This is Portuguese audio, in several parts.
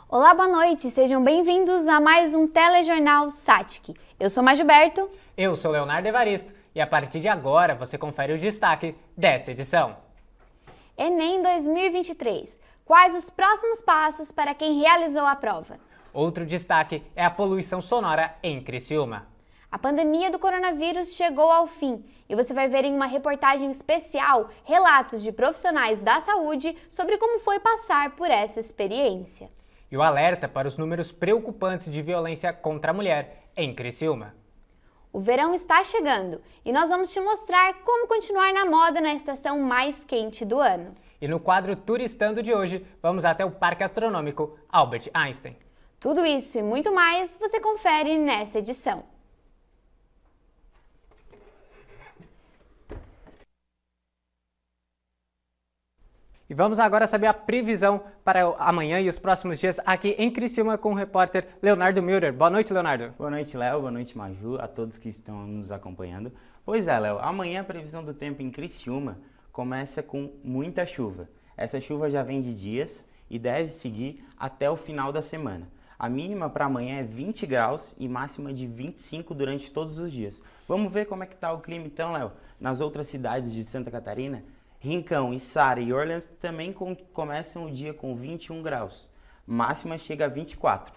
Olá, boa noite, sejam bem-vindos a mais um Telejornal Satic. Eu sou Maju Berto. Eu sou Leonardo Evaristo e a partir de agora você confere o destaque desta edição. Enem 2023. Quais os próximos passos para quem realizou a prova? Outro destaque é a poluição sonora em Criciúma. A pandemia do coronavírus chegou ao fim e você vai ver em uma reportagem especial relatos de profissionais da saúde sobre como foi passar por essa experiência. E o alerta para os números preocupantes de violência contra a mulher em Criciúma. O verão está chegando e nós vamos te mostrar como continuar na moda na estação mais quente do ano. E no quadro Turistando de hoje, vamos até o Parque Astronômico Albert Einstein. Tudo isso e muito mais você confere nesta edição. E vamos agora saber a previsão para amanhã e os próximos dias aqui em Criciúma com o repórter Leonardo Müller. Boa noite, Leonardo. Boa noite, Léo. Boa noite, Maju, a todos que estão nos acompanhando. Pois é, Léo, amanhã a previsão do tempo em Criciúma começa com muita chuva. Essa chuva já vem de dias e deve seguir até o final da semana. A mínima para amanhã é 20 graus e máxima de 25 durante todos os dias. Vamos ver como é que está o clima então, Léo. Nas outras cidades de Santa Catarina, Rincão, Içara e Orleans também começam o dia com 21 graus. Máxima chega a 24.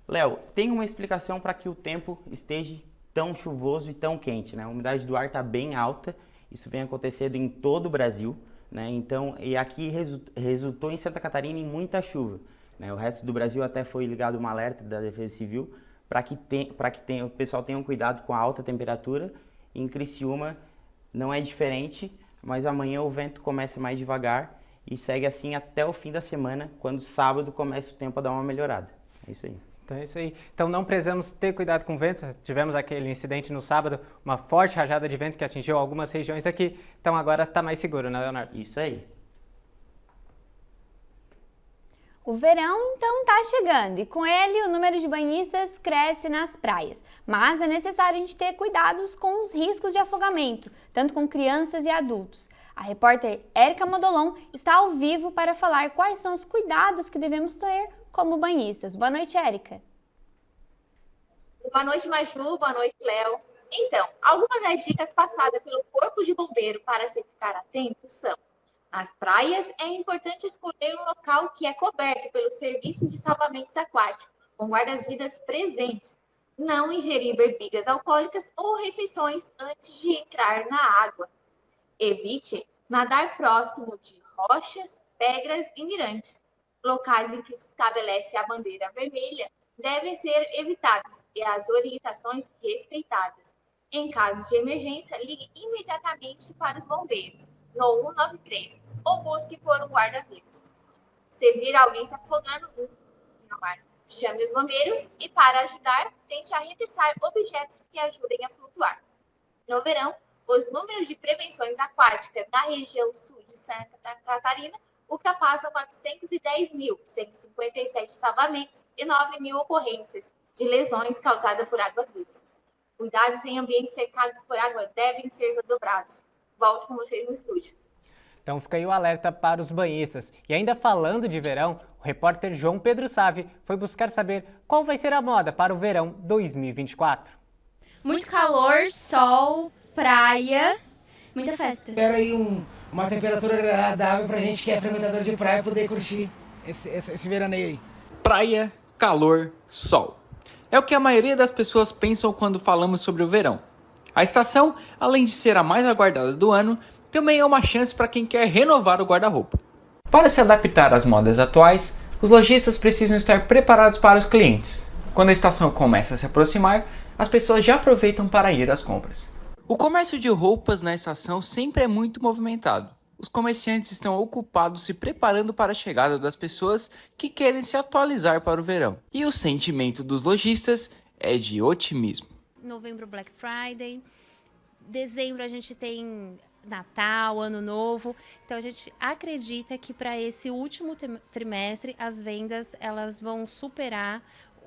Léo, tem uma explicação para que o tempo esteja tão chuvoso e tão quente, né? A umidade do ar está bem alta, isso vem acontecendo em todo o Brasil, né? Então, e aqui resultou em Santa Catarina em muita chuva, né? O resto do Brasil até foi ligado um alerta da Defesa Civil para que o pessoal tenha cuidado com a alta temperatura. Em Criciúma não é diferente, mas amanhã o vento começa mais devagar e segue assim até o fim da semana, quando sábado começa o tempo a dar uma melhorada. É isso aí. Então é isso aí. Então não precisamos ter cuidado com o vento. Tivemos aquele incidente no sábado, uma forte rajada de vento que atingiu algumas regiões daqui. Então agora está mais seguro, né, Leonardo? Isso aí. O verão então está chegando e com ele o número de banhistas cresce nas praias. Mas é necessário a gente ter cuidados com os riscos de afogamento, tanto com crianças e adultos. A repórter Érica Modolon está ao vivo para falar quais são os cuidados que devemos ter como banhistas. Boa noite, Érica. Boa noite, Maju. Boa noite, Léo. Então, algumas das dicas passadas pelo Corpo de Bombeiro para se ficar atento são: nas praias, é importante escolher um local que é coberto pelo Serviço de Salvamentos Aquáticos, com guardas-vidas presentes. Não ingerir bebidas alcoólicas ou refeições antes de entrar na água. Evite nadar próximo de rochas, pedras e mirantes. Locais em que se estabelece a bandeira vermelha devem ser evitados e as orientações respeitadas. Em caso de emergência, ligue imediatamente para os bombeiros no 193 ou busque por um guarda-vidas. Se vir alguém se afogando no mar, chame os bombeiros e, para ajudar, tente arremessar objetos que ajudem a flutuar. No verão, os números de prevenções aquáticas na região sul de Santa Catarina ultrapassam 410.157 salvamentos e 9.000 ocorrências de lesões causadas por águas-vivas. Cuidados em ambientes cercados por água devem ser redobrados. Volto com vocês no estúdio. Então fica aí o alerta para os banhistas. E ainda falando de verão, o repórter João Pedro Savi foi buscar saber qual vai ser a moda para o verão 2024. Muito calor, sol, praia, muita festa. Espero aí uma temperatura agradável pra gente que é frequentador de praia poder curtir esse veraneio aí. Praia, calor, sol. É o que a maioria das pessoas pensam quando falamos sobre o verão. A estação, além de ser a mais aguardada do ano, também é uma chance para quem quer renovar o guarda-roupa. Para se adaptar às modas atuais, os lojistas precisam estar preparados para os clientes. Quando a estação começa a se aproximar, as pessoas já aproveitam para ir às compras. O comércio de roupas na estação sempre é muito movimentado. Os comerciantes estão ocupados se preparando para a chegada das pessoas que querem se atualizar para o verão. E o sentimento dos lojistas é de otimismo. Novembro, Black Friday. Dezembro a gente tem Natal, Ano Novo. Então a gente acredita que para esse último trimestre as vendas elas vão superar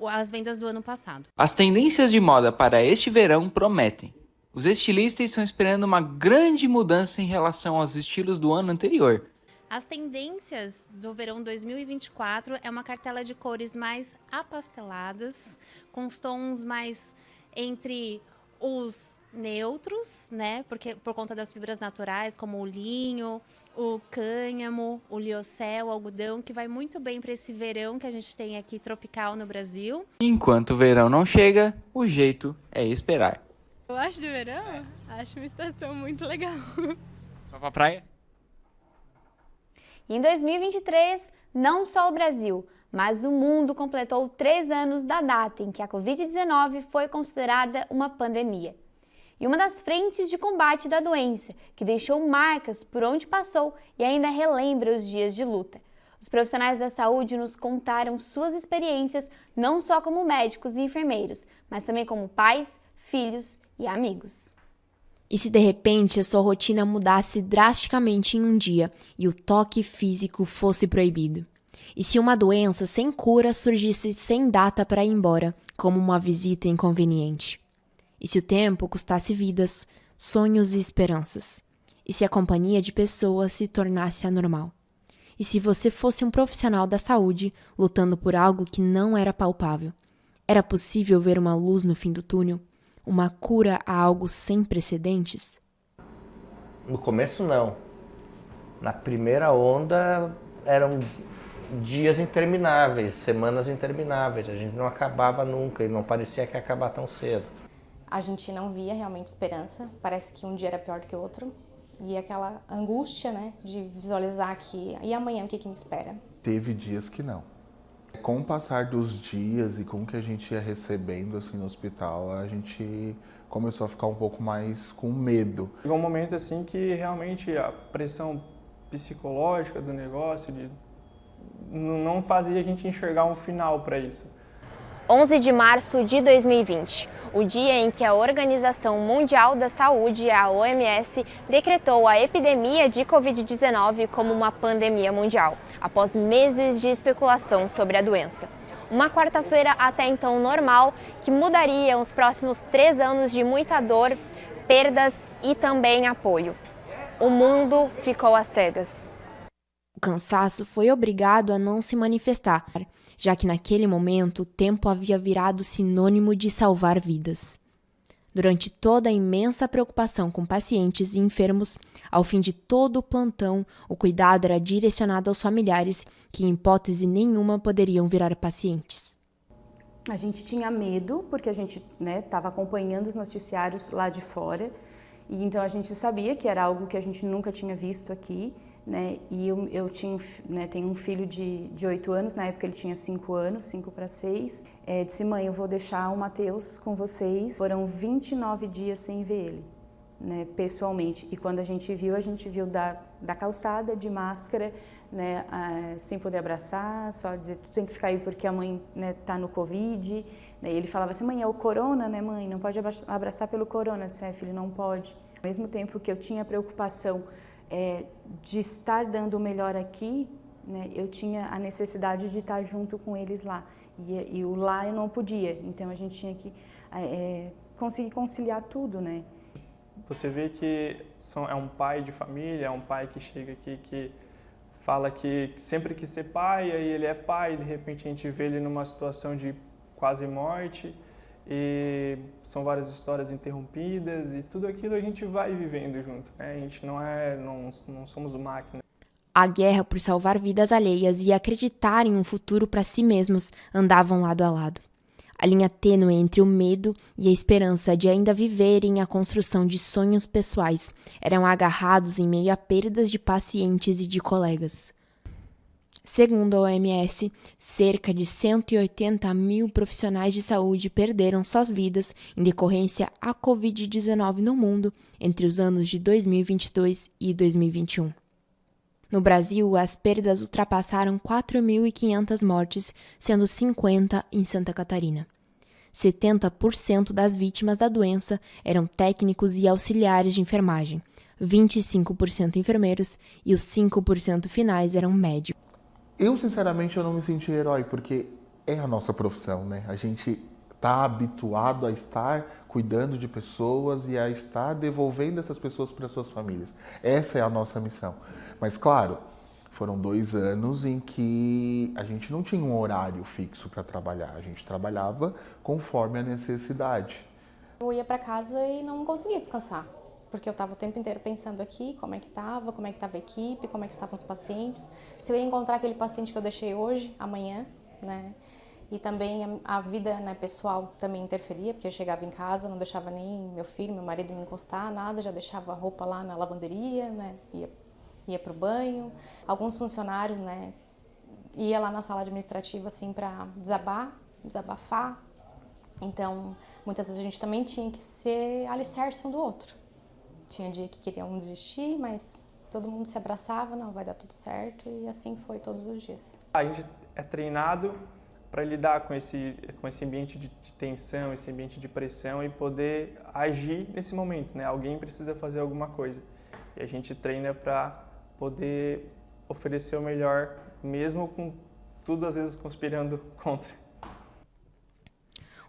as vendas do ano passado. As tendências de moda para este verão prometem. Os estilistas estão esperando uma grande mudança em relação aos estilos do ano anterior. As tendências do verão 2024 é uma cartela de cores mais apasteladas, com os tons mais entre os neutros, né? Porque por conta das fibras naturais, como o linho, o cânhamo, o liocel, o algodão, que vai muito bem para esse verão que a gente tem aqui tropical no Brasil. Enquanto o verão não chega, o jeito é esperar. Eu acho do verão, acho uma estação muito legal. Vai pra praia? Em 2023, não só o Brasil, mas o mundo completou 3 anos da data em que a Covid-19 foi considerada uma pandemia. E uma das frentes de combate da doença, que deixou marcas por onde passou e ainda relembra os dias de luta. Os profissionais da saúde nos contaram suas experiências, não só como médicos e enfermeiros, mas também como pais, filhos e amigos. E se de repente a sua rotina mudasse drasticamente em um dia e o toque físico fosse proibido? E se uma doença sem cura surgisse sem data para ir embora, como uma visita inconveniente? E se o tempo custasse vidas, sonhos e esperanças? E se a companhia de pessoas se tornasse anormal? E se você fosse um profissional da saúde lutando por algo que não era palpável? Era possível ver uma luz no fim do túnel? Uma cura a algo sem precedentes? No começo, não. Na primeira onda, eram dias intermináveis, semanas intermináveis. A gente não acabava nunca e não parecia que ia acabar tão cedo. A gente não via realmente esperança. Parece que um dia era pior do que o outro. E aquela angústia, né, de visualizar que e amanhã o que me espera? Teve dias que não. Com o passar dos dias e com o que a gente ia recebendo assim no hospital, a gente começou a ficar um pouco mais com medo. Chegou um momento assim que realmente a pressão psicológica do negócio não fazia a gente enxergar um final para isso. 11 de março de 2020, o dia em que a Organização Mundial da Saúde, a OMS, decretou a epidemia de Covid-19 como uma pandemia mundial, após meses de especulação sobre a doença. Uma quarta-feira até então normal, que mudaria os próximos 3 anos de muita dor, perdas e também apoio. O mundo ficou às cegas. O cansaço foi obrigado a não se manifestar, já que naquele momento o tempo havia virado sinônimo de salvar vidas. Durante toda a imensa preocupação com pacientes e enfermos, ao fim de todo o plantão, o cuidado era direcionado aos familiares que, em hipótese nenhuma, poderiam virar pacientes. A gente tinha medo, porque a gente estava acompanhando os noticiários lá de fora, e então a gente sabia que era algo que a gente nunca tinha visto aqui. E eu tenho um filho de 8 anos, na época ele tinha 5 anos, 5 para 6. Disse, mãe, eu vou deixar o Matheus com vocês. Foram 29 dias sem ver ele, pessoalmente. E quando a gente viu da calçada, de máscara, sem poder abraçar, só dizer, tu tem que ficar aí porque a mãe tá no Covid. E ele falava assim, mãe, é o corona, né, mãe? Não pode abraçar pelo corona. Eu disse, filho, não pode. Ao mesmo tempo que eu tinha preocupação de estar dando o melhor aqui, eu tinha a necessidade de estar junto com eles lá. E o lá eu não podia, então a gente tinha que conseguir conciliar tudo, Você vê que é um pai de família, é um pai que chega aqui que fala que sempre quis ser pai, aí ele é pai, de repente a gente vê ele numa situação de quase morte, e são várias histórias interrompidas e tudo aquilo a gente vai vivendo junto, A gente não somos máquina. A guerra por salvar vidas alheias e acreditar em um futuro para si mesmos andavam lado a lado. A linha tênue entre o medo e a esperança de ainda viverem a construção de sonhos pessoais eram agarrados em meio a perdas de pacientes e de colegas. Segundo a OMS, cerca de 180 mil profissionais de saúde perderam suas vidas em decorrência à Covid-19 no mundo entre os anos de 2022 e 2021. No Brasil, as perdas ultrapassaram 4.500 mortes, sendo 50 em Santa Catarina. 70% das vítimas da doença eram técnicos e auxiliares de enfermagem, 25% enfermeiros e os 5% finais eram médicos. Eu, sinceramente, eu não me senti herói, porque é a nossa profissão, A gente está habituado a estar cuidando de pessoas e a estar devolvendo essas pessoas para suas famílias. Essa é a nossa missão. Mas, claro, Foram 2 anos em que a gente não tinha um horário fixo para trabalhar, a gente trabalhava conforme a necessidade. Eu ia para casa e não conseguia descansar, porque eu estava o tempo inteiro pensando aqui como é que estava a equipe, como é que estavam os pacientes, se eu ia encontrar aquele paciente que eu deixei hoje, amanhã, né? E também a vida, né, pessoal também interferia, porque eu chegava em casa, não deixava nem meu filho, meu marido me encostar, nada, já deixava a roupa lá na lavanderia, né, ia para o banho. Alguns funcionários, né, ia lá na sala administrativa assim para desabafar. Então, muitas vezes a gente também tinha que ser alicerce um do outro. Tinha dia que queria um desistir, mas todo mundo se abraçava, não, vai dar tudo certo, e assim foi todos os dias. A gente é treinado para lidar com esse ambiente de tensão, esse ambiente de pressão e poder agir nesse momento, né? Alguém precisa fazer alguma coisa e a gente treina para poder oferecer o melhor, mesmo com tudo às vezes conspirando contra.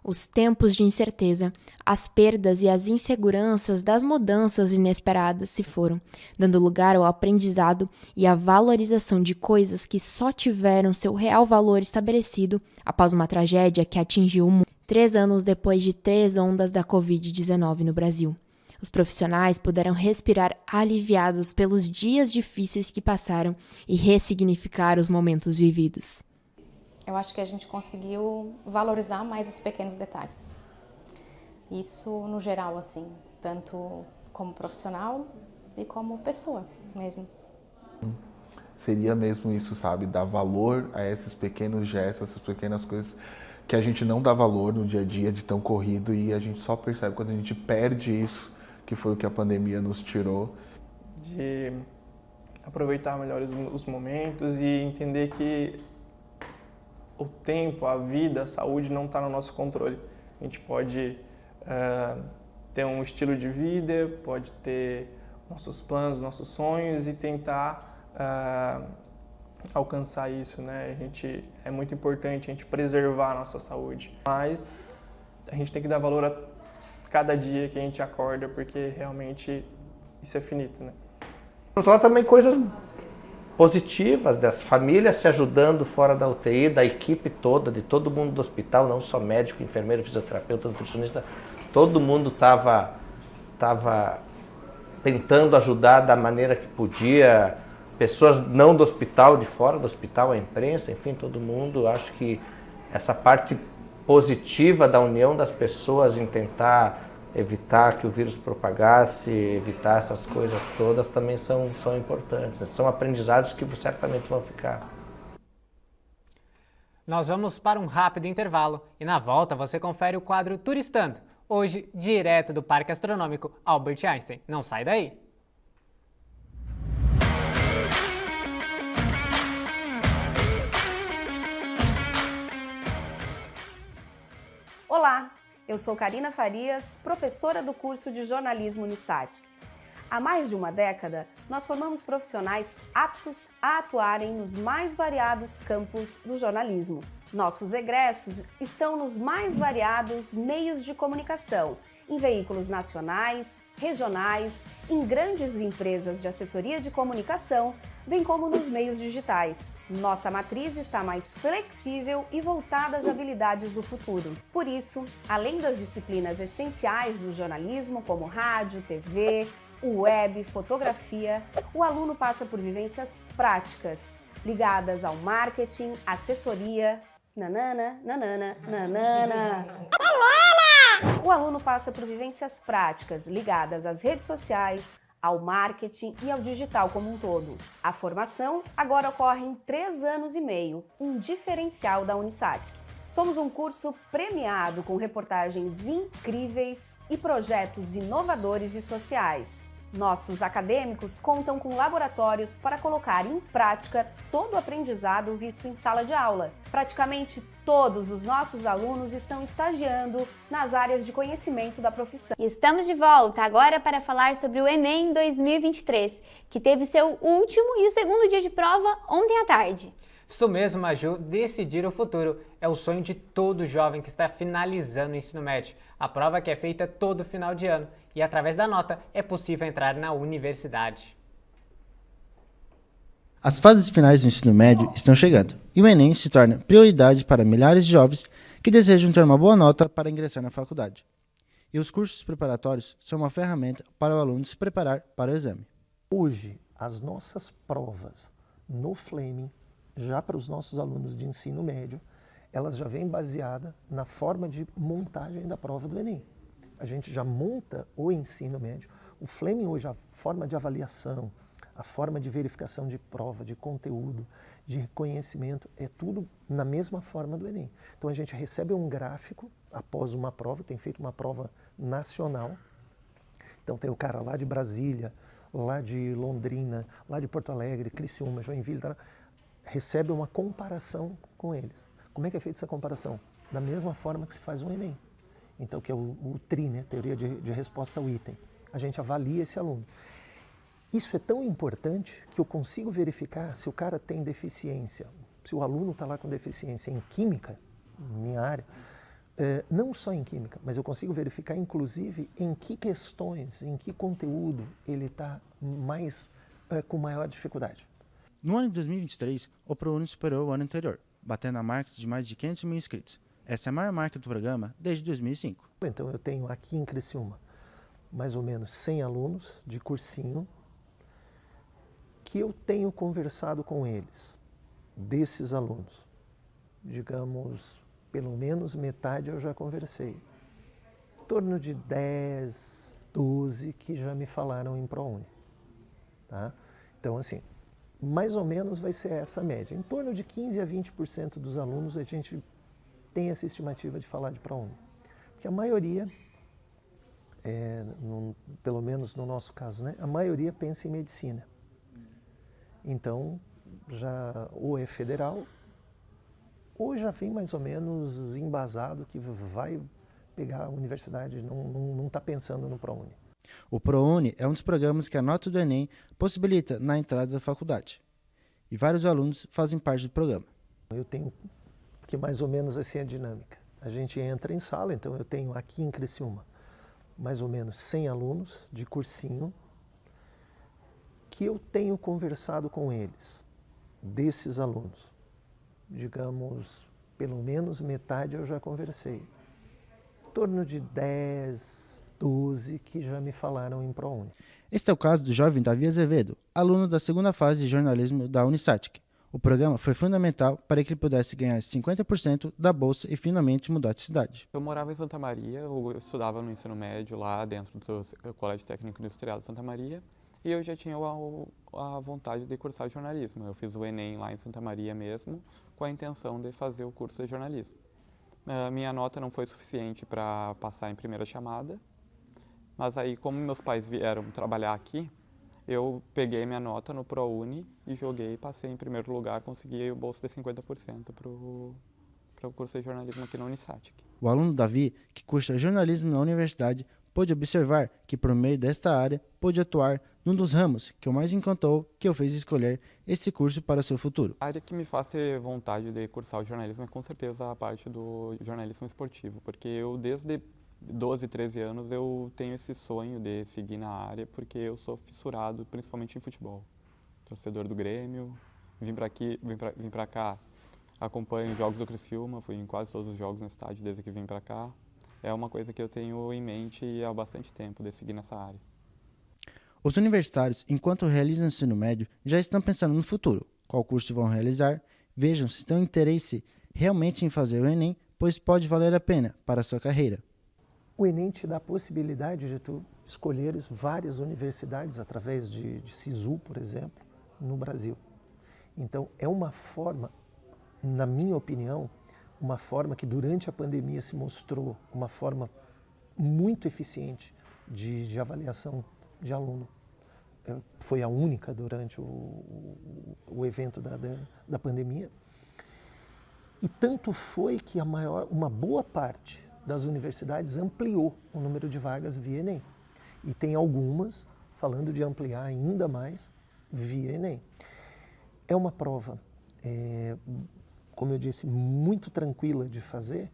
Os tempos de incerteza, as perdas e as inseguranças das mudanças inesperadas se foram, dando lugar ao aprendizado e à valorização de coisas que só tiveram seu real valor estabelecido após uma tragédia que atingiu o mundo. 3 anos depois de 3 ondas da Covid-19 no Brasil. Os profissionais puderam respirar aliviados pelos dias difíceis que passaram e ressignificar os momentos vividos. Eu acho que a gente conseguiu valorizar mais os pequenos detalhes. Isso no geral, assim, tanto como profissional e como pessoa mesmo. Seria mesmo isso, sabe? Dar valor a esses pequenos gestos, essas pequenas coisas que a gente não dá valor no dia a dia de tão corrido e a gente só percebe quando a gente perde isso, que foi o que a pandemia nos tirou. De aproveitar melhor os momentos e entender que o tempo, a vida, a saúde não está no nosso controle. A gente pode ter um estilo de vida, pode ter nossos planos, nossos sonhos e tentar alcançar isso, né? É muito importante a gente preservar a nossa saúde, mas a gente tem que dar valor a cada dia que a gente acorda, porque realmente isso é finito, né? Por outro lado, também coisas positivas, das famílias se ajudando fora da UTI, da equipe toda, de todo mundo do hospital, não só médico, enfermeiro, fisioterapeuta, nutricionista, todo mundo estava tentando ajudar da maneira que podia, pessoas não do hospital, de fora do hospital, a imprensa, enfim, todo mundo. Acho que essa parte positiva da união das pessoas em tentar evitar que o vírus propagasse, evitar essas coisas todas também são importantes. São aprendizados que certamente vão ficar. Nós vamos para um rápido intervalo e na volta você confere o quadro Turistando, hoje direto do Parque Astronômico Albert Einstein. Não sai daí! Olá! Eu sou Karina Farias, professora do curso de jornalismo Unisatic. Há mais de uma década, nós formamos profissionais aptos a atuarem nos mais variados campos do jornalismo. Nossos egressos estão nos mais variados meios de comunicação, em veículos nacionais, regionais, em grandes empresas de assessoria de comunicação, bem como nos meios digitais. Nossa matriz está mais flexível e voltada às habilidades do futuro. Por isso, além das disciplinas essenciais do jornalismo, como rádio, TV, web, fotografia, o aluno passa por vivências práticas, ligadas ao marketing, assessoria, O aluno passa por vivências práticas, ligadas às redes sociais, ao marketing e ao digital como um todo. A formação agora ocorre em 3 anos e meio, um diferencial da Unisatic. Somos um curso premiado com reportagens incríveis e projetos inovadores e sociais. Nossos acadêmicos contam com laboratórios para colocar em prática todo o aprendizado visto em sala de aula. Praticamente todos os nossos alunos estão estagiando nas áreas de conhecimento da profissão. E estamos de volta agora para falar sobre o Enem 2023, que teve seu último e o segundo dia de prova ontem à tarde. Isso mesmo, Maju, decidir o futuro é o sonho de todo jovem que está finalizando o ensino médio. A prova que é feita todo final de ano e através da nota é possível entrar na universidade. As fases finais do ensino médio estão chegando e o Enem se torna prioridade para milhares de jovens que desejam ter uma boa nota para ingressar na faculdade. E os cursos preparatórios são uma ferramenta para o aluno se preparar para o exame. Hoje, as nossas provas no Fleming, já para os nossos alunos de ensino médio, elas já vêm baseadas na forma de montagem da prova do Enem. A gente já monta o ensino médio. O Fleming hoje, a forma de avaliação, a forma de verificação de prova, de conteúdo, de reconhecimento, é tudo na mesma forma do Enem. Então a gente recebe um gráfico após uma prova, tem feito uma prova nacional. Então tem o cara lá de Brasília, lá de Londrina, lá de Porto Alegre, Criciúma, Joinville, recebe uma comparação com eles. Como é que é feita essa comparação? Da mesma forma que se faz o Enem. Então, que é o TRI, né? Teoria de resposta ao item. A gente avalia esse aluno. Isso é tão importante que eu consigo verificar se o cara tem deficiência, se o aluno está lá com deficiência em química, minha área, não só em química, mas eu consigo verificar inclusive em que questões, em que conteúdo ele está com maior dificuldade. No ano de 2023, o ProUni superou o ano anterior, batendo a marca de mais de 500 mil inscritos. Essa é a maior marca do programa desde 2005. Então eu tenho aqui em Criciúma mais ou menos 100 alunos de cursinho que eu tenho conversado com eles, desses alunos. Digamos, pelo menos metade eu já conversei. Em torno de 10, 12 que já me falaram em ProUni. Tá? Então, assim, mais ou menos vai ser essa média. Em torno de 15 a 20% dos alunos a gente tem essa estimativa de falar de ProUni. Porque a maioria, pelo menos no nosso caso, né, a maioria pensa em medicina. Então, já ou é federal, ou já vem mais ou menos embasado que vai pegar a universidade, não está pensando no ProUni. O ProUni é um dos programas que a nota do Enem possibilita na entrada da faculdade. E vários alunos fazem parte do programa. Eu tenho que mais ou menos assim a dinâmica. A gente entra em sala, então eu tenho aqui em Criciúma mais ou menos 100 alunos de cursinho que eu tenho conversado com eles, desses alunos. Digamos, pelo menos metade eu já conversei. Em torno de 10, 12 que já me falaram em ProUni. Este é o caso do jovem Davi Azevedo, aluno da segunda fase de jornalismo da Unisatic. O programa foi fundamental para que ele pudesse ganhar 50% da bolsa e finalmente mudar de cidade. Eu morava em Santa Maria, eu estudava no ensino médio lá dentro do Colégio Técnico Industrial de Santa Maria e eu já tinha a vontade de cursar jornalismo. Eu fiz o Enem lá em Santa Maria mesmo com a intenção de fazer o curso de jornalismo. Minha nota não foi suficiente para passar em primeira chamada, mas aí como meus pais vieram trabalhar aqui, eu peguei minha nota no ProUni e joguei, passei em primeiro lugar, consegui o bolso de 50% para o curso de jornalismo aqui na Unisatic. O aluno Davi, que cursa jornalismo na universidade, pôde observar que por meio desta área pôde atuar num dos ramos que o mais encantou, que o fez escolher esse curso para o seu futuro. A área que me faz ter vontade de cursar o jornalismo é com certeza a parte do jornalismo esportivo, porque eu desde 12, 13 anos eu tenho esse sonho de seguir na área, porque eu sou fissurado principalmente em futebol. Torcedor do Grêmio, vim para cá, acompanho os jogos do Criciúma, fui em quase todos os jogos no estádio desde que vim para cá. É uma coisa que eu tenho em mente há bastante tempo, de seguir nessa área. Os universitários, enquanto realizam o ensino médio, já estão pensando no futuro, qual curso vão realizar, vejam se têm interesse realmente em fazer o Enem, pois pode valer a pena para a sua carreira. O Enem te dá a possibilidade de tu escolheres várias universidades através de SISU, por exemplo, no Brasil. Então, é uma forma, na minha opinião, uma forma que durante a pandemia se mostrou uma forma muito eficiente de avaliação de aluno. Foi a única durante o evento da pandemia. E tanto foi que uma boa parte das universidades ampliou o número de vagas via Enem. E tem algumas falando de ampliar ainda mais via Enem. É uma prova, como eu disse, muito tranquila de fazer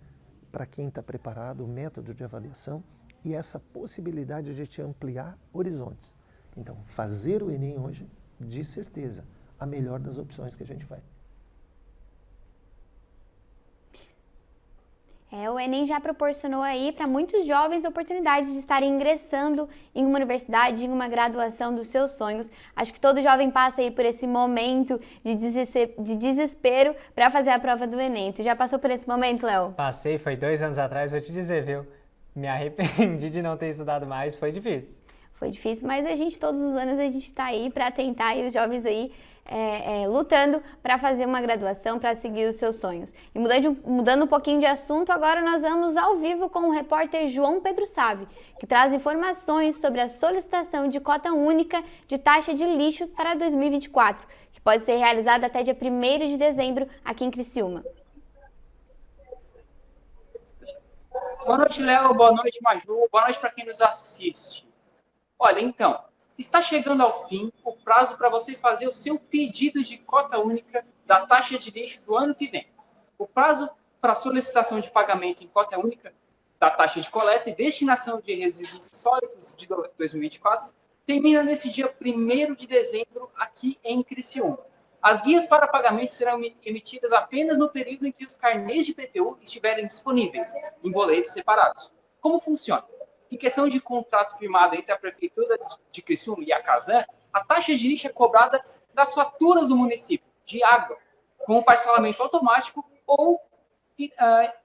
para quem está preparado, o método de avaliação e essa possibilidade de te ampliar horizontes. Então, fazer o Enem hoje, de certeza, a melhor das opções que a gente vai. O Enem já proporcionou aí para muitos jovens oportunidades de estarem ingressando em uma universidade, em uma graduação dos seus sonhos. Acho que todo jovem passa aí por esse momento de desespero para fazer a prova do Enem. Tu já passou por esse momento, Léo? Passei, foi 2 anos atrás, vou te dizer, viu? Me arrependi de não ter estudado mais, foi difícil. Foi difícil, mas todos os anos a gente está aí para tentar, e os jovens aí lutando para fazer uma graduação, para seguir os seus sonhos. E mudando um pouquinho de assunto, agora nós vamos ao vivo com o repórter João Pedro Savi, que traz informações sobre a solicitação de cota única de taxa de lixo para 2024, que pode ser realizada até dia 1º de dezembro aqui em Criciúma. Boa noite, Léo. Boa noite, Maju. Boa noite para quem nos assiste. Olha, então, está chegando ao fim o prazo para você fazer o seu pedido de cota única da taxa de lixo do ano que vem. O prazo para solicitação de pagamento em cota única da taxa de coleta e destinação de resíduos sólidos de 2024 termina nesse dia 1º de dezembro aqui em Criciúma. As guias para pagamento serão emitidas apenas no período em que os carnês de IPTU estiverem disponíveis, em boletos separados. Como funciona? Em questão de contrato firmado entre a Prefeitura de Criciúma e a Casan, a taxa de lixo é cobrada das faturas do município de água, com um parcelamento automático ou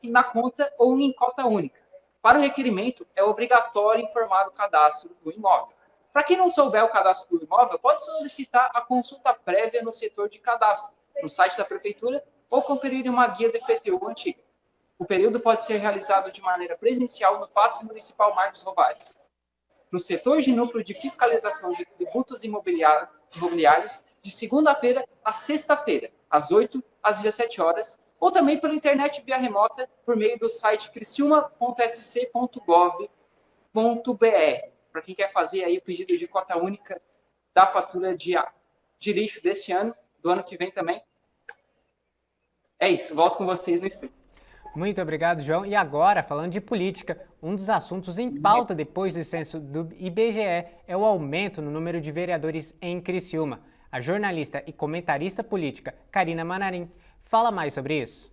na conta ou em cota única. Para o requerimento, é obrigatório informar o cadastro do imóvel. Para quem não souber o cadastro do imóvel, pode solicitar a consulta prévia no setor de cadastro, no site da Prefeitura, ou conferir uma guia do IPTU antiga. O período pode ser realizado de maneira presencial no Paço Municipal Marcos Rovares, no setor de núcleo de fiscalização de tributos imobiliários, de segunda-feira a sexta-feira, às 8 às 17 horas, ou também pela internet via remota por meio do site criciuma.sc.gov.br, para quem quer fazer aí o pedido de cota única da fatura de lixo desse ano, do ano que vem também. É isso, volto com vocês no estúdio. Muito obrigado, João. E agora, falando de política, um dos assuntos em pauta depois do censo do IBGE é o aumento no número de vereadores em Criciúma. A jornalista e comentarista política Karina Manarim fala mais sobre isso.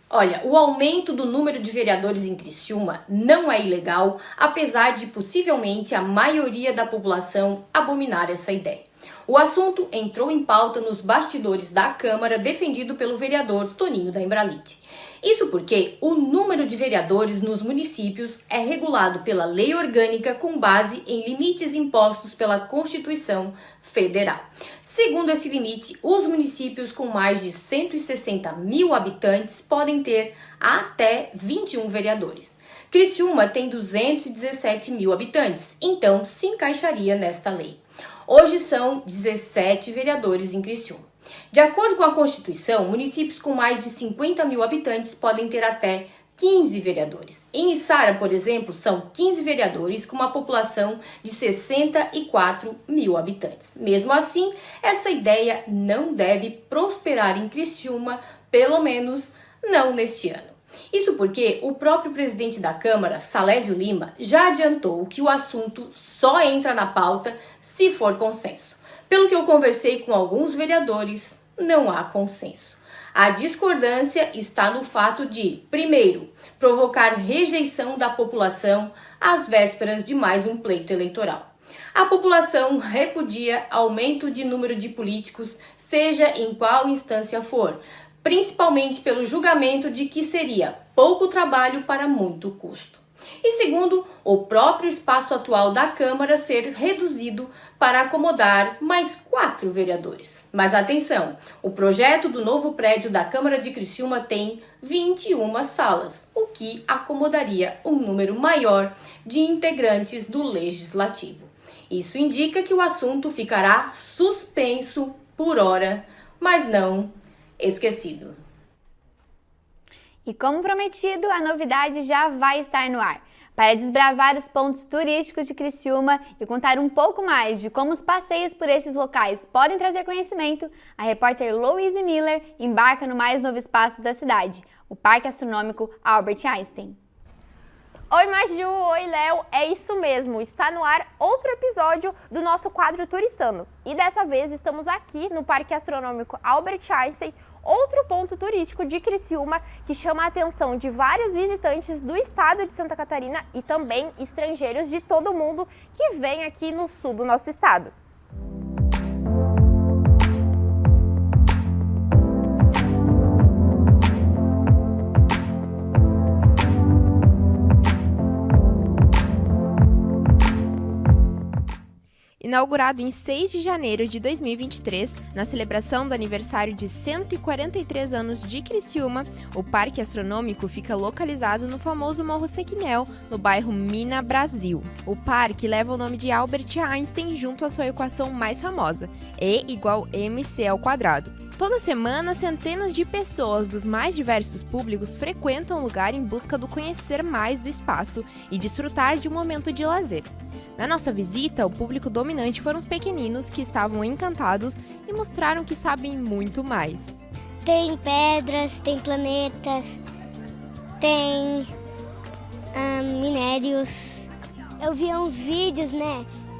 Olha, o aumento do número de vereadores em Criciúma não é ilegal, apesar de possivelmente a maioria da população abominar essa ideia. O assunto entrou em pauta nos bastidores da Câmara, defendido pelo vereador Toninho da Embralite. Isso porque o número de vereadores nos municípios é regulado pela lei orgânica com base em limites impostos pela Constituição Federal. Segundo esse limite, os municípios com mais de 160 mil habitantes podem ter até 21 vereadores. Criciúma tem 217 mil habitantes, então se encaixaria nesta lei. Hoje são 17 vereadores em Criciúma. De acordo com a Constituição, municípios com mais de 50 mil habitantes podem ter até 15 vereadores. Em Içara, por exemplo, são 15 vereadores com uma população de 64 mil habitantes. Mesmo assim, essa ideia não deve prosperar em Criciúma, pelo menos não neste ano. Isso porque o próprio presidente da Câmara, Salésio Lima, já adiantou que o assunto só entra na pauta se for consenso. Pelo que eu conversei com alguns vereadores, não há consenso. A discordância está no fato de, primeiro, provocar rejeição da população às vésperas de mais um pleito eleitoral. A população repudia aumento de número de políticos, seja em qual instância for, principalmente pelo julgamento de que seria pouco trabalho para muito custo. E segundo, o próprio espaço atual da Câmara ser reduzido para acomodar mais 4 vereadores. Mas atenção, o projeto do novo prédio da Câmara de Criciúma tem 21 salas, o que acomodaria um número maior de integrantes do Legislativo. Isso indica que o assunto ficará suspenso por hora, mas não esquecido. E como prometido, a novidade já vai estar no ar. Para desbravar os pontos turísticos de Criciúma e contar um pouco mais de como os passeios por esses locais podem trazer conhecimento, a repórter Louise Miller embarca no mais novo espaço da cidade, o Parque Astronômico Albert Einstein. Oi Maju, oi Léo, é isso mesmo, está no ar outro episódio do nosso quadro Turistando. E dessa vez estamos aqui no Parque Astronômico Albert Einstein, outro ponto turístico de Criciúma que chama a atenção de vários visitantes do estado de Santa Catarina e também estrangeiros de todo mundo que vêm aqui no sul do nosso estado. Inaugurado em 6 de janeiro de 2023, na celebração do aniversário de 143 anos de Criciúma, o Parque Astronômico fica localizado no famoso Morro Sequinel, no bairro Mina Brasil. O parque leva o nome de Albert Einstein junto à sua equação mais famosa, E igual mc ao quadrado. Toda semana, centenas de pessoas dos mais diversos públicos frequentam o lugar em busca do conhecer mais do espaço e desfrutar de um momento de lazer. Na nossa visita, o público dominante foram os pequeninos que estavam encantados e mostraram que sabem muito mais. Tem pedras, tem planetas, tem minérios. Eu vi uns vídeos,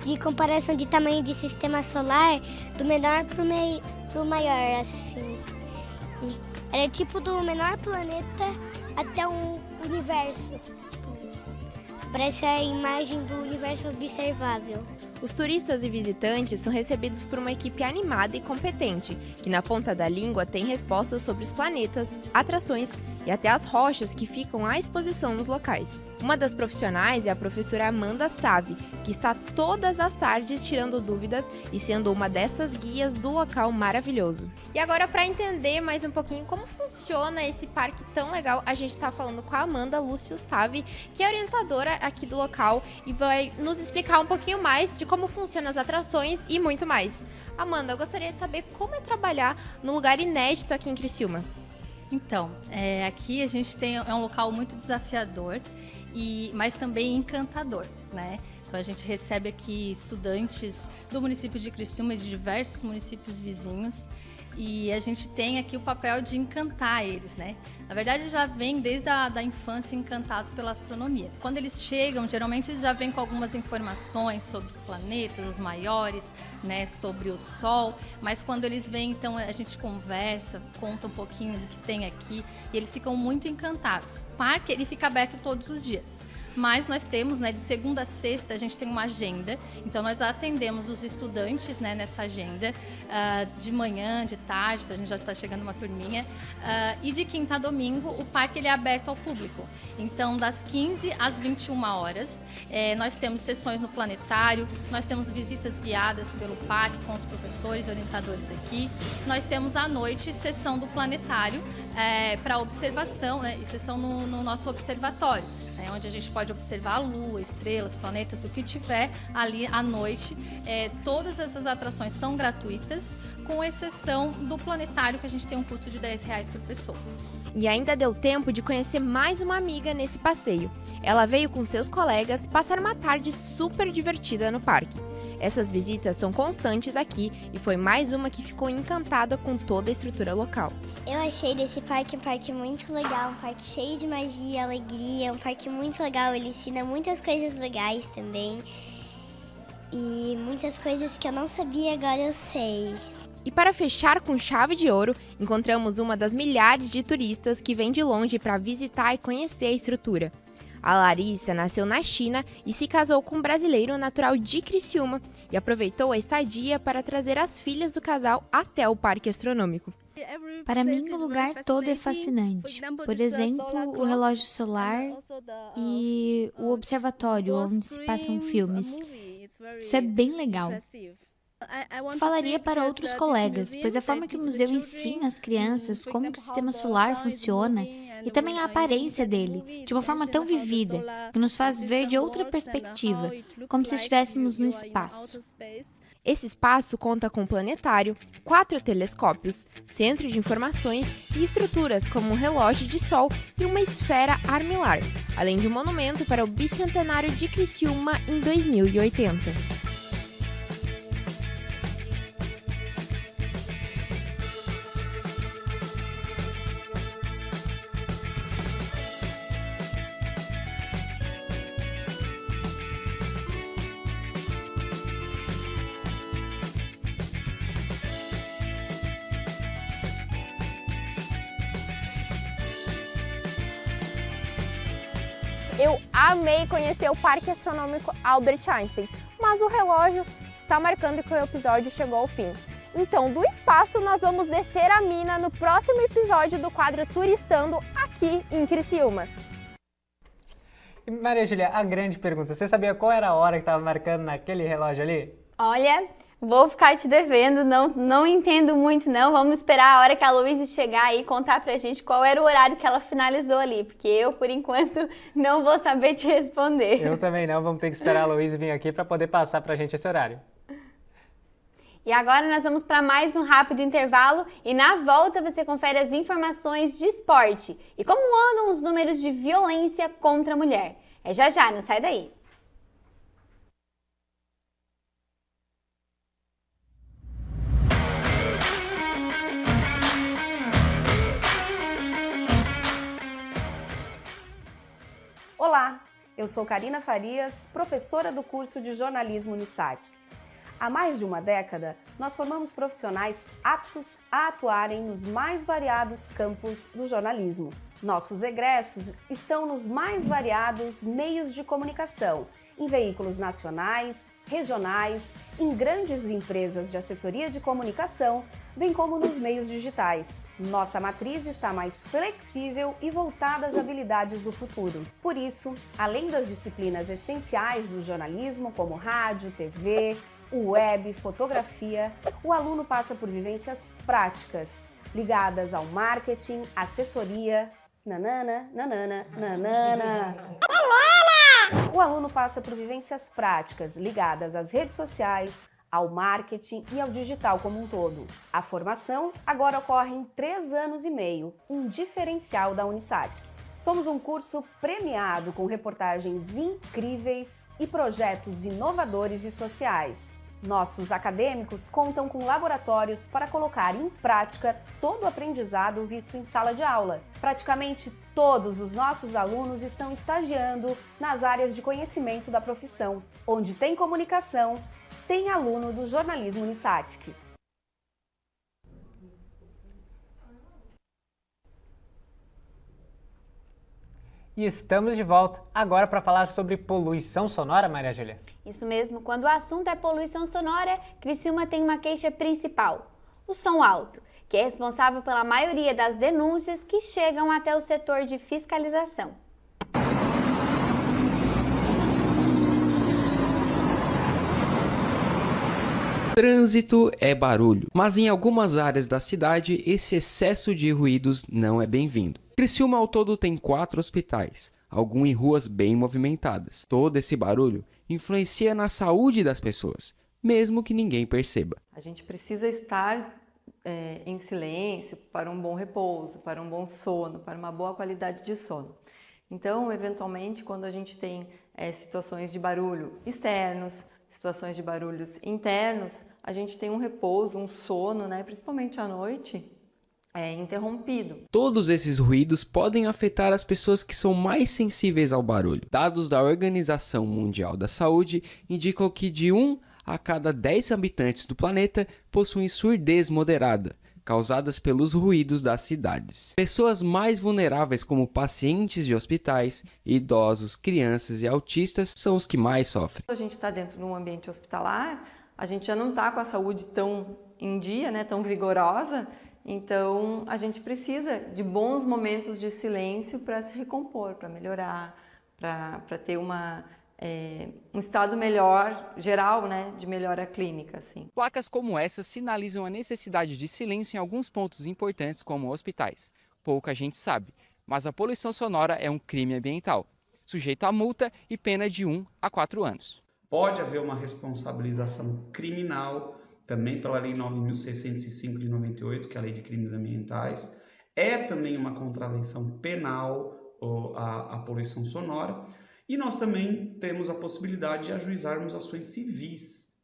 de comparação de tamanho de sistema solar, do menor pro maior, assim. Era tipo do menor planeta até o universo. Parece a imagem do universo observável. Os turistas e visitantes são recebidos por uma equipe animada e competente, que na ponta da língua tem respostas sobre os planetas, atrações e até as rochas que ficam à exposição nos locais. Uma das profissionais é a professora Amanda Savi, que está todas as tardes tirando dúvidas e sendo uma dessas guias do local maravilhoso. E agora, para entender mais um pouquinho como funciona esse parque tão legal, a gente está falando com a Amanda Lúcio Savi, que é orientadora aqui do local e vai nos explicar um pouquinho mais de como funcionam as atrações e muito mais. Amanda, eu gostaria de saber como é trabalhar num lugar inédito aqui em Criciúma. Então, aqui a gente é um local muito desafiador, mas também encantador, né? Então a gente recebe aqui estudantes do município de Criciúma e de diversos municípios vizinhos. E a gente tem aqui o papel de encantar eles, né? Na verdade, já vem desde a infância encantados pela astronomia. Quando eles chegam, geralmente eles já vêm com algumas informações sobre os planetas, os maiores, né? Sobre o Sol. Mas quando eles vêm, então, a gente conversa, conta um pouquinho do que tem aqui e eles ficam muito encantados. O parque, ele fica aberto todos os dias. Mas nós temos, de segunda a sexta, a gente tem uma agenda. Então, nós atendemos os estudantes, nessa agenda, de manhã, de tarde, então a gente já está chegando uma turminha. E de quinta a domingo, o parque ele é aberto ao público. Então, das 15 às 21 horas, nós temos sessões no planetário, nós temos visitas guiadas pelo parque com os professores e orientadores aqui. Nós temos à noite sessão do planetário para observação, e sessão no nosso observatório. Onde a gente pode observar a Lua, estrelas, planetas, o que tiver ali à noite. Todas essas atrações são gratuitas, com exceção do planetário, que a gente tem um custo de R$10 por pessoa. E ainda deu tempo de conhecer mais uma amiga nesse passeio. Ela veio com seus colegas passar uma tarde super divertida no parque. Essas visitas são constantes aqui e foi mais uma que ficou encantada com toda a estrutura local. Eu achei desse parque um parque muito legal, um parque cheio de magia, alegria, um parque muito legal. Ele ensina muitas coisas legais também e muitas coisas que eu não sabia, agora eu sei. E para fechar com chave de ouro, encontramos uma das milhares de turistas que vêm de longe para visitar e conhecer a estrutura. A Larissa nasceu na China e se casou com um brasileiro natural de Criciúma e aproveitou a estadia para trazer as filhas do casal até o Parque Astronômico. Para mim, o lugar todo é fascinante. Por exemplo, o relógio solar e o observatório onde se passam filmes. Isso é bem legal. Falaria para outros colegas, pois a forma que o museu ensina às crianças como que o sistema solar funciona e também a aparência dele, de uma forma tão vivida, que nos faz ver de outra perspectiva, como se estivéssemos no espaço. Esse espaço conta com um planetário, 4 telescópios, centro de informações e estruturas como um relógio de sol e uma esfera armilar, além de um monumento para o bicentenário de Criciúma em 2080. Eu amei conhecer o Parque Astronômico Albert Einstein, mas o relógio está marcando que o episódio chegou ao fim. Então, do espaço, nós vamos descer a mina no próximo episódio do quadro Turistando aqui em Criciúma. E Maria Júlia, a grande pergunta, você sabia qual era a hora que estava marcando naquele relógio ali? Olha, vou ficar te devendo, não entendo muito não, vamos esperar a hora que a Luísa chegar aí e contar pra gente qual era o horário que ela finalizou ali, porque eu, por enquanto, não vou saber te responder. Eu também não, vamos ter que esperar a Luísa vir aqui para poder passar pra gente esse horário. E agora nós vamos para mais um rápido intervalo e na volta você confere as informações de esporte e como andam os números de violência contra a mulher. É já, não sai daí! Olá, eu sou Karina Farias, professora do curso de jornalismo Unisatic. Há mais de uma década, nós formamos profissionais aptos a atuarem nos mais variados campos do jornalismo. Nossos egressos estão nos mais variados meios de comunicação, em veículos nacionais, regionais, em grandes empresas de assessoria de comunicação, bem como nos meios digitais. Nossa matriz está mais flexível e voltada às habilidades do futuro. Por isso, além das disciplinas essenciais do jornalismo, como rádio, TV, web, fotografia, o aluno passa por vivências práticas, ligadas ao marketing, assessoria, O aluno passa por vivências práticas, ligadas às redes sociais, ao marketing e ao digital como um todo. A formação agora ocorre em 3 anos e meio, um diferencial da Unisatic. Somos um curso premiado com reportagens incríveis e projetos inovadores e sociais. Nossos acadêmicos contam com laboratórios para colocar em prática todo o aprendizado visto em sala de aula. Praticamente todos os nossos alunos estão estagiando nas áreas de conhecimento da profissão. Onde tem comunicação, tem aluno do jornalismo Unisatic. E estamos de volta agora para falar sobre poluição sonora, Maria Júlia. Isso mesmo, quando o assunto é poluição sonora, Criciúma tem uma queixa principal, o som alto, que é responsável pela maioria das denúncias que chegam até o setor de fiscalização. Trânsito é barulho, mas em algumas áreas da cidade esse excesso de ruídos não é bem-vindo. Criciúma ao todo tem 4 hospitais, alguns em ruas bem movimentadas. Todo esse barulho influencia na saúde das pessoas, mesmo que ninguém perceba. A gente precisa estar em silêncio para um bom repouso, para um bom sono, para uma boa qualidade de sono. Então, eventualmente, quando a gente tem situações de barulho externos, situações de barulhos internos, a gente tem um repouso, um sono, principalmente à noite, interrompido. Todos esses ruídos podem afetar as pessoas que são mais sensíveis ao barulho. Dados da Organização Mundial da Saúde indicam que de 1 a cada 10 habitantes do planeta possuem surdez moderada, causadas pelos ruídos das cidades. Pessoas mais vulneráveis, como pacientes de hospitais, idosos, crianças e autistas, são os que mais sofrem. A gente está dentro de um ambiente hospitalar, a gente já não está com a saúde tão em dia, tão vigorosa, então a gente precisa de bons momentos de silêncio para se recompor, para melhorar, para ter um estado melhor, geral, de melhora clínica. Assim. Placas como essa sinalizam a necessidade de silêncio em alguns pontos importantes, como hospitais. Pouca gente sabe, mas a poluição sonora é um crime ambiental, sujeito a multa e pena de 1 a 4 anos. Pode haver uma responsabilização criminal, também pela Lei 9.605 de 98, que é a Lei de Crimes Ambientais. É também uma contravenção penal a poluição sonora. E nós também temos a possibilidade de ajuizarmos ações civis,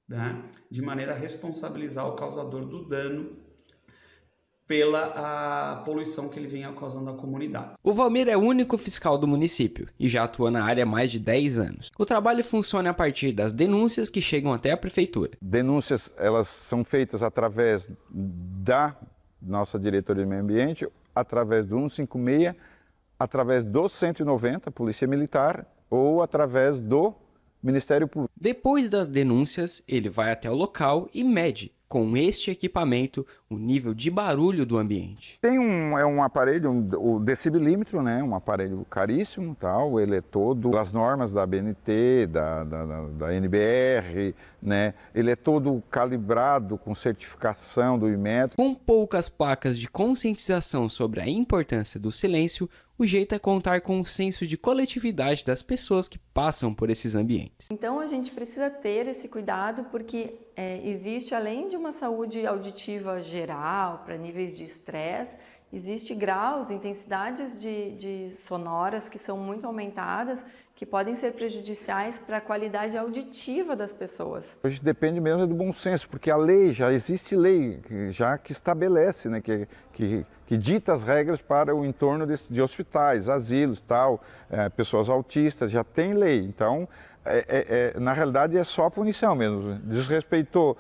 de maneira a responsabilizar o causador do dano pela poluição que ele vem causando à comunidade. O Valmir é o único fiscal do município e já atua na área há mais de 10 anos. O trabalho funciona a partir das denúncias que chegam até a prefeitura. Denúncias, elas são feitas através da nossa diretoria de meio ambiente, através do 156, através do 190, Polícia Militar, ou através do Ministério Público. Depois das denúncias, ele vai até o local e mede, com este equipamento, o nível de barulho do ambiente. Tem um aparelho, o decibilímetro, né? Um aparelho caríssimo, tal. Ele é todo as normas da ABNT, da NBR, né? Ele é todo calibrado com certificação do Inmetro. Com poucas placas de conscientização sobre a importância do silêncio, o jeito é contar com o senso de coletividade das pessoas que passam por esses ambientes. Então a gente precisa ter esse cuidado porque existe, além de uma saúde auditiva geral, para níveis de estresse, existe graus, intensidades de sonoras que são muito aumentadas, que podem ser prejudiciais para a qualidade auditiva das pessoas. Hoje depende mesmo do bom senso, porque a lei, já existe lei, já que estabelece, né, que dita as regras para o entorno de hospitais, asilos, tal, pessoas autistas, já tem lei. Então, na realidade, é só punição mesmo. Desrespeitou,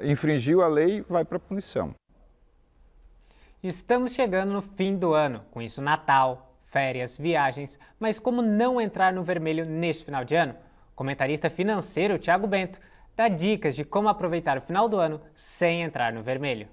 infringiu a lei, vai para punição. Estamos chegando no fim do ano, com isso Natal, férias, viagens, mas como não entrar no vermelho neste final de ano? O comentarista financeiro Thiago Bento dá dicas de como aproveitar o final do ano sem entrar no vermelho.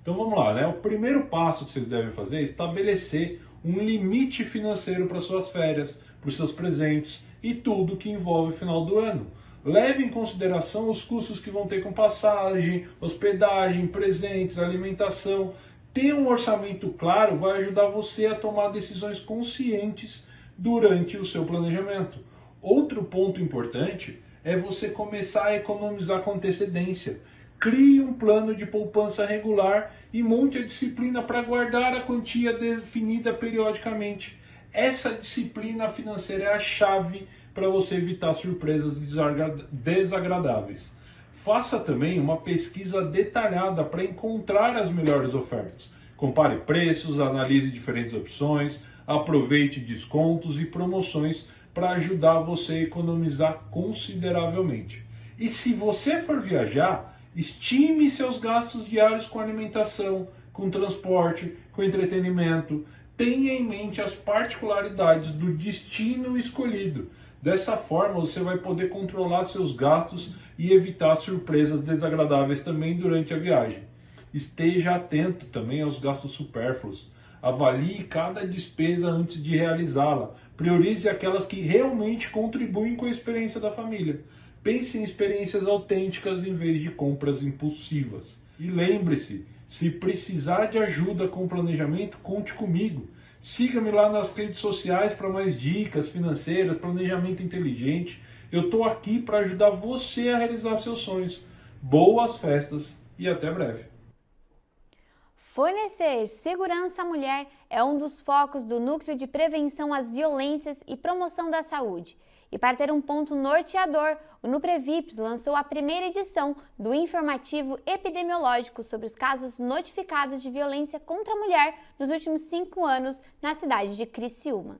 Então vamos lá, né? O primeiro passo que vocês devem fazer é estabelecer um limite financeiro para suas férias, para os seus presentes e tudo que envolve o final do ano. Leve em consideração os custos que vão ter com passagem, hospedagem, presentes, alimentação. Ter um orçamento claro vai ajudar você a tomar decisões conscientes durante o seu planejamento. Outro ponto importante é você começar a economizar com antecedência. Crie um plano de poupança regular e monte a disciplina para guardar a quantia definida periodicamente. Essa disciplina financeira é a chave para você evitar surpresas desagradáveis. Faça também uma pesquisa detalhada para encontrar as melhores ofertas. Compare preços, analise diferentes opções, aproveite descontos e promoções para ajudar você a economizar consideravelmente. E se você for viajar, estime seus gastos diários com alimentação, com transporte, com entretenimento. Tenha em mente as particularidades do destino escolhido. Dessa forma, você vai poder controlar seus gastos e evitar surpresas desagradáveis também durante a viagem. Esteja atento também aos gastos supérfluos. Avalie cada despesa antes de realizá-la. Priorize aquelas que realmente contribuem com a experiência da família. Pense em experiências autênticas em vez de compras impulsivas. E lembre-se, se precisar de ajuda com o planejamento, conte comigo. Siga-me lá nas redes sociais para mais dicas financeiras, planejamento inteligente. Eu estou aqui para ajudar você a realizar seus sonhos. Boas festas e até breve. Fornecer segurança à mulher é um dos focos do Núcleo de Prevenção às Violências e Promoção da Saúde. E para ter um ponto norteador, o Nuprevips lançou a primeira edição do informativo epidemiológico sobre os casos notificados de violência contra a mulher nos últimos 5 anos na cidade de Criciúma.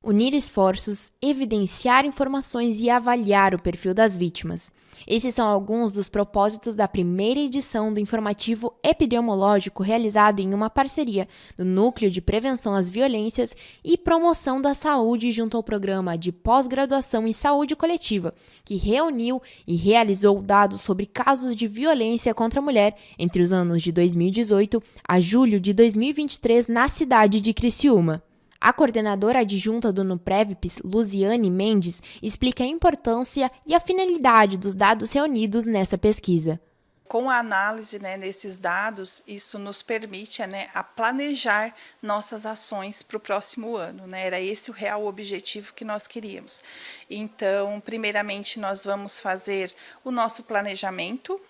Unir esforços, evidenciar informações e avaliar o perfil das vítimas. Esses são alguns dos propósitos da primeira edição do informativo epidemiológico realizado em uma parceria do Núcleo de Prevenção às Violências e Promoção da Saúde junto ao Programa de Pós-Graduação em Saúde Coletiva, que reuniu e realizou dados sobre casos de violência contra a mulher entre os anos de 2018 a julho de 2023 na cidade de Criciúma. A coordenadora adjunta do Nuprevips, Luziane Mendes, explica a importância e a finalidade dos dados reunidos nessa pesquisa. Com a análise desses dados, isso nos permite a planejar nossas ações para o próximo ano. Era esse o real objetivo que nós queríamos. Então, primeiramente, nós vamos fazer o nosso planejamento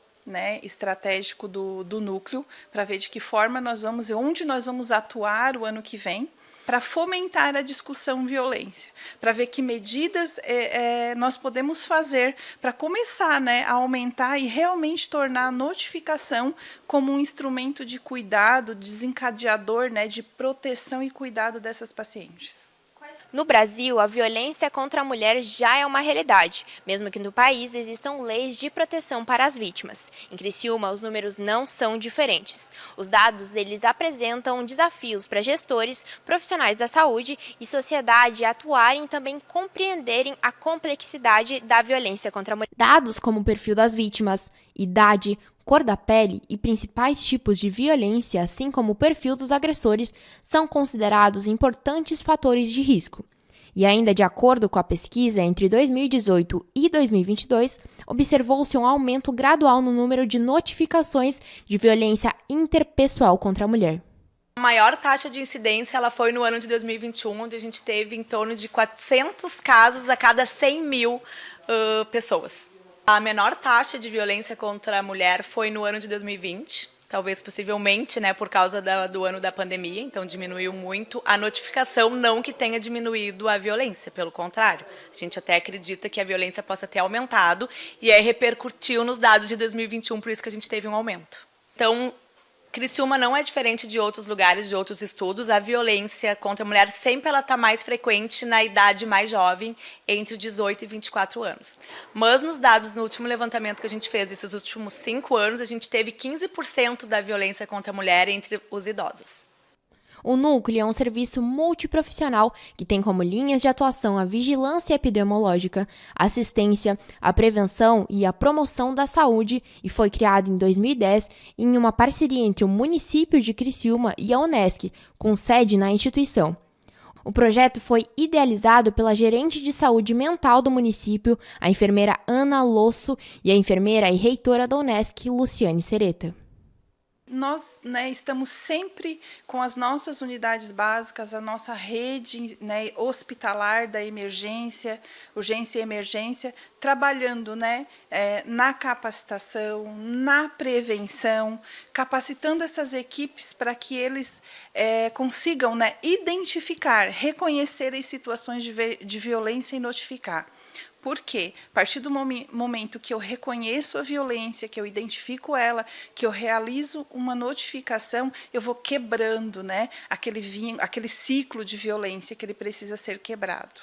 estratégico do núcleo, para ver de que forma nós vamos e onde nós vamos atuar o ano que vem, para fomentar a discussão violência, para ver que medidas nós podemos fazer para começar a aumentar e realmente tornar a notificação como um instrumento de cuidado, desencadeador de proteção e cuidado dessas pacientes. No Brasil, a violência contra a mulher já é uma realidade, mesmo que no país existam leis de proteção para as vítimas. Em Criciúma, os números não são diferentes. Os dados eles apresentam desafios para gestores, profissionais da saúde e sociedade atuarem e também compreenderem a complexidade da violência contra a mulher. Dados como o perfil das vítimas, idade, cor da pele e principais tipos de violência, assim como o perfil dos agressores, são considerados importantes fatores de risco. E ainda de acordo com a pesquisa, entre 2018 e 2022, observou-se um aumento gradual no número de notificações de violência interpessoal contra a mulher. A maior taxa de incidência ela foi no ano de 2021, onde a gente teve em torno de 400 casos a cada 100 mil pessoas. A menor taxa de violência contra a mulher foi no ano de 2020, talvez possivelmente, por causa do ano da pandemia, então diminuiu muito a notificação, não que tenha diminuído a violência, pelo contrário. A gente até acredita que a violência possa ter aumentado e aí repercutiu nos dados de 2021, por isso que a gente teve um aumento. Então, Criciúma não é diferente de outros lugares, de outros estudos. A violência contra a mulher sempre está mais frequente na idade mais jovem, entre 18 e 24 anos. Mas nos dados, no último levantamento que a gente fez, esses últimos 5 anos, a gente teve 15% da violência contra a mulher entre os idosos. O Núcleo é um serviço multiprofissional que tem como linhas de atuação a vigilância epidemiológica, a assistência, a prevenção e a promoção da saúde e foi criado em 2010 em uma parceria entre o município de Criciúma e a Unesc, com sede na instituição. O projeto foi idealizado pela gerente de saúde mental do município, a enfermeira Ana Losso, e a enfermeira e reitora da Unesc, Luciane Sereta. Nós estamos sempre com as nossas unidades básicas, a nossa rede hospitalar da emergência, urgência e emergência, trabalhando na capacitação, na prevenção, capacitando essas equipes para que eles consigam identificar, reconhecer as situações de violência e notificar. Porque, a partir do momento que eu reconheço a violência, que eu identifico ela, que eu realizo uma notificação, eu vou quebrando aquele ciclo de violência que ele precisa ser quebrado.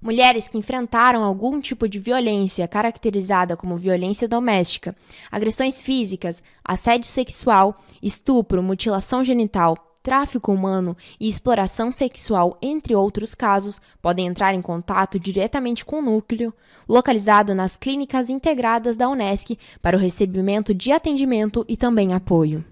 Mulheres que enfrentaram algum tipo de violência caracterizada como violência doméstica, agressões físicas, assédio sexual, estupro, mutilação genital, tráfico humano e exploração sexual, entre outros casos, podem entrar em contato diretamente com o núcleo, localizado nas clínicas integradas da Unesc, para o recebimento de atendimento e também apoio.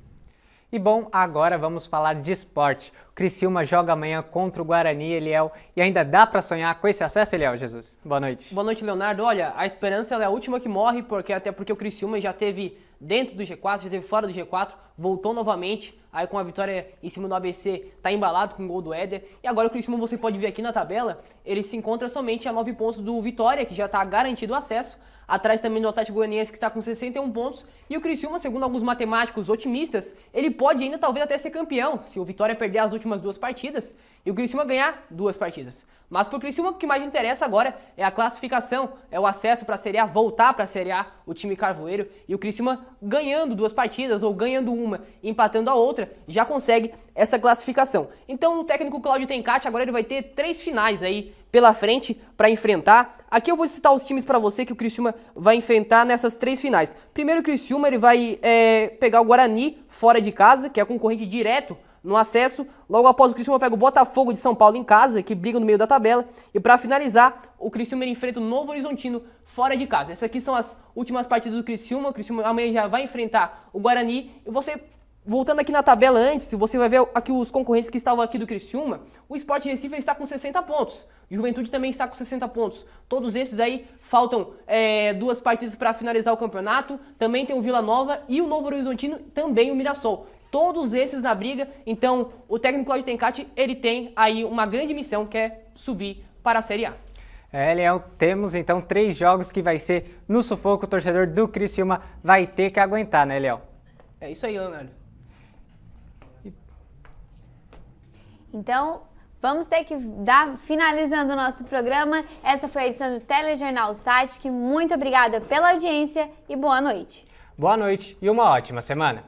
E bom, agora vamos falar de esporte. O Criciúma joga amanhã contra o Guarani, Eliel, e ainda dá para sonhar com esse acesso, Eliel, Jesus? Boa noite. Boa noite, Leonardo. Olha, a esperança é a última que morre, até porque o Criciúma já teve dentro do G4, já teve fora do G4, voltou novamente, aí com a vitória em cima do ABC, tá embalado com o gol do Éder, e agora o Criciúma, você pode ver aqui na tabela, ele se encontra somente a 9 pontos do Vitória, que já está garantido o acesso, atrás também do Atlético Goianiense, que está com 61 pontos, e o Criciúma, segundo alguns matemáticos otimistas, ele pode ainda talvez até ser campeão, se o Vitória perder as últimas 2 partidas, e o Criciúma ganhar 2 partidas. Mas para o Criciúma, o que mais interessa agora é a classificação, é o acesso para a Série A, voltar para a Série A, o time carvoeiro, e o Criciúma ganhando 2 partidas, ou ganhando uma e empatando a outra, já consegue essa classificação. Então o técnico Cláudio Tencati agora ele vai ter 3 finais aí pela frente para enfrentar. Aqui eu vou citar os times para você que o Criciúma vai enfrentar nessas 3 finais. Primeiro o Criciúma ele vai pegar o Guarani fora de casa, que é concorrente direto no acesso. Logo após o Criciúma pega o Botafogo de São Paulo em casa, que briga no meio da tabela. E para finalizar, o Criciúma enfrenta o Novo Horizontino fora de casa. Essas aqui são as últimas partidas do Criciúma. O Criciúma amanhã já vai enfrentar o Guarani. E você, voltando aqui na tabela antes, você vai ver aqui os concorrentes que estavam aqui do Criciúma. O Sport Recife está com 60 pontos. O Juventude também está com 60 pontos. Todos esses aí faltam 2 partidas para finalizar o campeonato. Também tem o Vila Nova e o Novo Horizontino, também o Mirassol. Todos esses na briga, então o técnico Cláudio Tencati, ele tem aí uma grande missão, que é subir para a Série A. Eliel, temos então 3 jogos que vai ser no sufoco, o torcedor do Criciúma vai ter que aguentar, né, Eliel? É isso aí, Leonardo. Então, vamos ter que finalizando o nosso programa. Essa foi a edição do Telejornal SATIC. Muito obrigada pela audiência e boa noite. Boa noite e uma ótima semana.